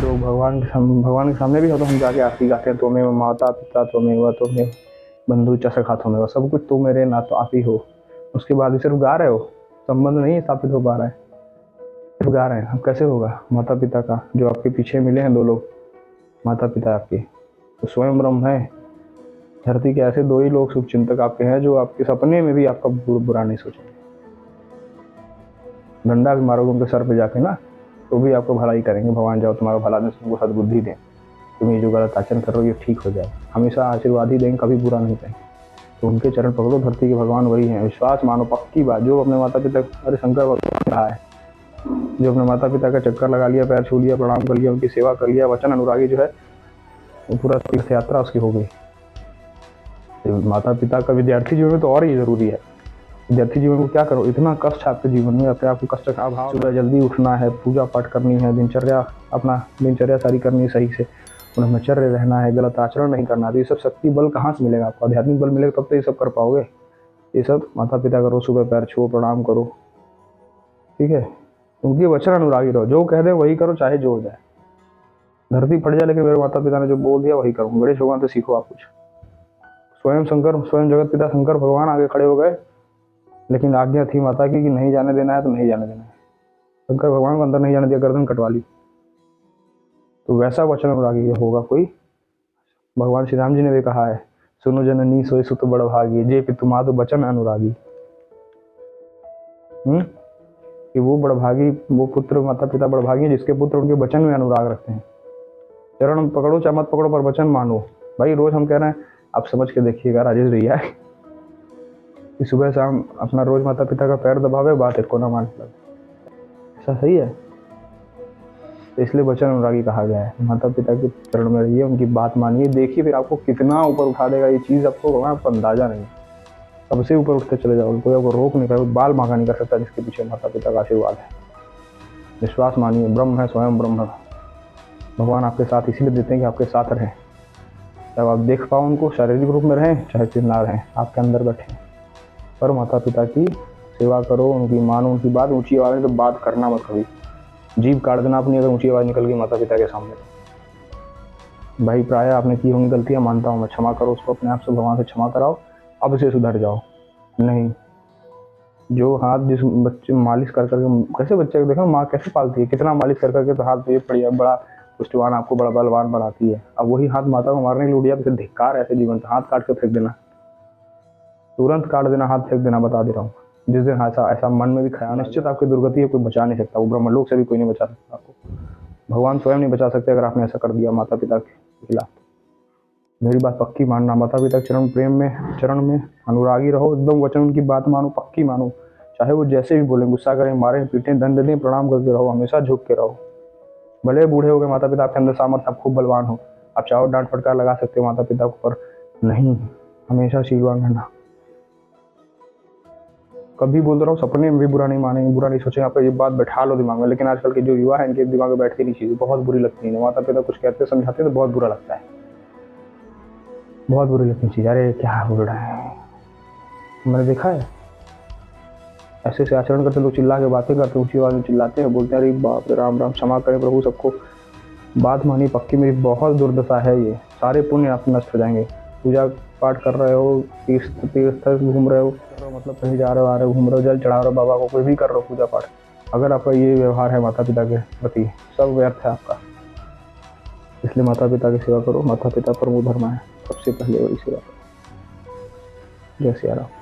तो भगवान के सामने भी हो तो हम जाके आरती गाते हैं, त्वमेव माता पिता त्वमेव बंधु च सखा त्वमेव, सब कुछ तुम मेरे ना तो आप ही हो। उसके बाद भी सिर्फ गा रहे हो, संबंध नहीं स्थापित हो पा रहा है, सिर्फ गा रहे हैं। अब कैसे होगा? माता पिता का जो आपके पीछे मिले हैं 2 लोग, माता पिता आपके तो स्वयं ब्रह्म है। धरती के ऐसे 2 ही लोग शुभ चिंतक आपके हैं जो आपके सपने में भी आपका बुरा नहीं सोचेंगे। डंडा भी मारोगे उनके सर पे जाके ना, तो भी आपको भला ही करेंगे। भगवान जाओ तुम्हारा भला दें, तुमको सद्बुद्धि दें, तुम ये जो गलत आचरण कर रहे हो ये ठीक हो जाए, हमेशा आशीर्वाद ही देंगे, कभी बुरा नहीं कहेंगे। तो उनके चरण पकड़ो, धरती के भगवान वही हैं। विश्वास मानो, पक्की बात। जो अपने माता पिता, अरे शंकर भगवान कहा है, जो अपने माता पिता का चक्कर लगा लिया, पैर छू लिया, प्रणाम कर लिया, उनकी सेवा कर लिया, वचन अनुरागी जो है, वो पूरा तीर्थ यात्रा उसकी हो गई। तो माता पिता का विद्यार्थी जीवन में तो और ही जरूरी है। विद्यार्थी जीवन को क्या करो, इतना कष्ट आपके जीवन में, अपने आप को कष्ट का अभाव। सुबह जल्दी उठना है, पूजा पाठ करनी है, दिनचर्या सारी करनी है सही से, ब्रह्मचर्य रहना है, गलत आचरण नहीं करना। तो ये सब शक्ति बल कहाँ से मिलेगा आपको? आध्यात्मिक बल मिलेगा तब तो ये सब कर पाओगे। ये सब माता पिता करो, सुबह पैर छुओ, प्रणाम करो, ठीक है। उनके वचन अनुरागी रहो, जो कह दे वही करो, चाहे जो हो जाए, धरती फट जाए, लेकिन मेरे माता पिता ने जो बोल दिया वही करूँ। गणेश भगवान से सीखो आप कुछ। स्वयं जगत पिता शंकर भगवान आगे खड़े हो गए, लेकिन आज्ञा थी माता की कि नहीं जाने देना है तो नहीं जाने देना है। शंकर भगवान को अंदर नहीं जाने दिया, गर्दन कटवा ली। तो वैसा वचन अनुरागी होगा कोई। भगवान श्री राम जी ने भी कहा है, सुनो जननी सोई सुत बड़ भागी, जे पितुमातु वचन अनुरागी। कि वो बड़भागी, वो पुत्र माता पिता बड़भागी है जिसके पुत्र उनके वचन में अनुराग रखते हैं। चरण पकड़ो चाहे मत पकड़ो, पर वचन मानो। भाई रोज हम कह रहे हैं, आप समझ के देखिएगा राजेश भैया, कि सुबह शाम अपना रोज माता पिता का पैर दबावे, बात को ना मान लगे, ऐसा सही है? तो इसलिए वचन अनुरागी कहा गया है। माता पिता के चरण में रहिए, उनकी बात मानिए, देखिए फिर आपको कितना ऊपर उठा देगा ये चीज़, आपको अंदाजा नहीं। सबसे ऊपर उठते चले जाओ, कोई आपको रोक नहीं पाएगा, बाल बांका नहीं कर सकता जिसके पीछे माता पिता का आशीर्वाद है। विश्वास मानिए, ब्रह्म है, स्वयं ब्रह्म। भगवान आपके साथ इसीलिए देते हैं कि आपके साथ रहें, जब आप देख पाओ उनको, शारीरिक रूप में रहें चाहे फिर ना रहें, आपके अंदर बैठे। पर माता पिता की सेवा करो, उनकी मानो, उनकी बात। ऊंची आवाज़ में तो बात करना मत कभी, जीभ काट देना अपनी अगर ऊंची आवाज़ निकल गई माता पिता के सामने। भाई प्राय आपने की होंगी गलतियाँ, मानता हूँ मैं, क्षमा करो उसको, अपने आप से भगवान से क्षमा कराओ, अब से सुधर जाओ। नहीं, जो हाथ जिस बच्चे मालिश कर करके, कैसे बच्चे को देखो माँ कैसे पालती है, कितना मालिश कर करके तो हाथ ये बढ़िया बड़ा पुष्टवान, आपको बड़ा बलवान बनाती है। अब वही हाथ माता को मारने के लिए उड़ जाए तो धिक्कार ऐसे जीवन से। हाथ काट के फेंक देना, तुरंत काट देना, हाथ फेंक देना, बता दे रहा हूँ। जिस दिन ऐसा मन में भी ख्याल, निश्चित आपकी दुर्गति है, कोई बचा नहीं सकता। वो ब्रह्मलोक से भी कोई नहीं बचा सकता आपको, भगवान स्वयं नहीं बचा सकते अगर आपने ऐसा कर दिया माता पिता के खिलाफ। मेरी बात पक्की मानना, माता पिता चरण में अनुरागी रहो, एकदम वचन उनकी बात मानो, पक्की मानो, चाहे वो जैसे भी बोले, गुस्सा करें, मारें, पीटें, दंड दें, प्रणाम करके रहो, हमेशा झुक के रहो। भले बूढ़े हो गए माता पिता, आपके अंदर सामर्थ्य, आप खूब बलवान हो, आप चाहो डांट फटकार लगा सकते हो माता पिता को, पर नहीं, हमेशा शीलवान रहना। कभी बोल रहा हूँ, सपने में भी बुरा नहीं मानेंगे, बुरा नहीं सोचेंगे। आपको ये बात बैठा लो दिमाग में। लेकिन आजकल के जो युवा है, इनके दिमाग में बैठती नहीं चीज़ें, बहुत बुरी लगती है। माता पिता कुछ कहते समझाते तो बहुत बुरा लगता है, बहुत बुरी लगती चीज़। अरे क्या बोल रहा है, मैंने देखा है ऐसे से आचरण करते लोग, चिल्ला के बातें करते, ऊंची आवाज़ में चिल्लाते हैं, बोलते हैं अरे बाप रे, राम राम, क्षमा करें प्रभु सबको। बात मानी पक्की, मेरी बहुत दुर्दशा है ये, सारे पुण्य आपके नष्ट हो जाएंगे। पूजा पाठ कर रहे हो, तीर्थ घूम रहे हो, मतलब कहीं जा रहे हो, आ रहे हो, घूम रहे हो, जल चढ़ा रहे हो बाबा को, कोई भी कर रहे हो पूजा पाठ, अगर आपका ये व्यवहार है माता पिता के प्रति, सब व्यर्थ है आपका। इसलिए माता पिता की सेवा करो, माता पिता परमो धर्म है, सबसे पहले वही सेवा करो। जय सिया राम।